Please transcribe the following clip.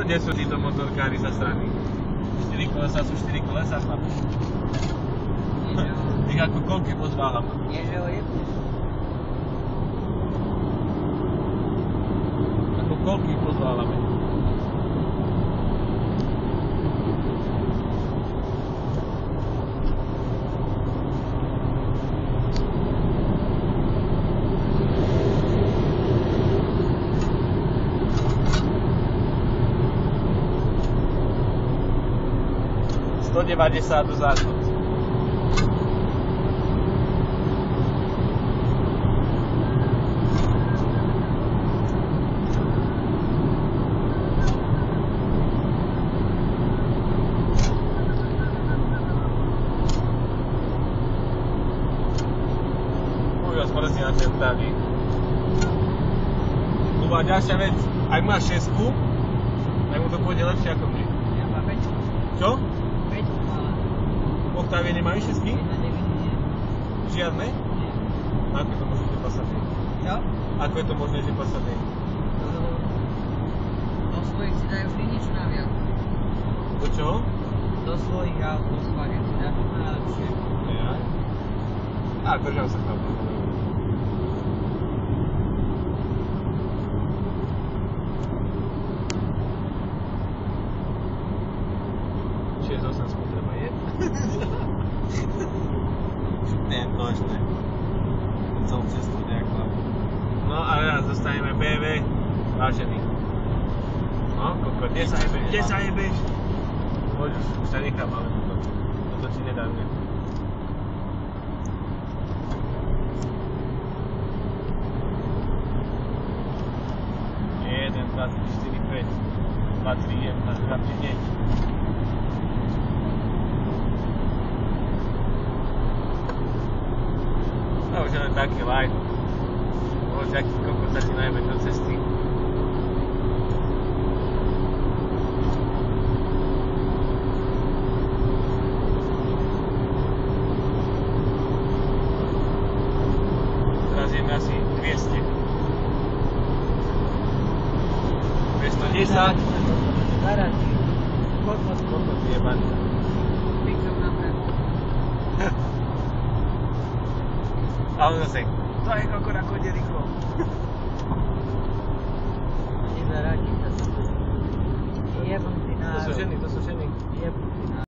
kde sú títo motorkári zasraní? 4 kolesa sú 4 kolesa, chlapi. Ich ako koľky pozválam. Nie, že ho jebneš. Ako koľky pozválame. $190 do záchod. Vás mrzí na ten tady. No a ďalšia vec, ak máš 6, tak mu to pôjde lepšie ako mne. Ja mám 5. Čo? 5 ale... Octavie nemajú 6? Jedna devinu nie. Žiadne? Nie. Ako je to možné, že Passat je? Čo? Ako je to možné, že Passat je? Do svojich si dajú vždy niečo naviac. Do čoho? Do svojich aut, Volkswagen si dajú najlepšie. Ja? A držal sa tam. 6-8 spotreba je. Nie, to ešte. Celú cestu nejak hlavne. No a teraz dostaneme BMW. Vážený. No, koľko? Kde sa jebeš? Kde sa jebeš? Poď už sa nechám, ale toto ti nedám ne. Jeden, 2, 3, 4, 5. 2, 3, 1, 2, 3, 5. No už len taký light. Bože, aký kokot začínajme do cesty. Teraz ideme asi 200. 210. Garanty. Kokot jebaný. Pixel na mňa. A on zase, to je kokot ako ide rýchlo. Nezaradí sa. Jebnutý To sú národ. ženy, to sú ženy. Jebnutý.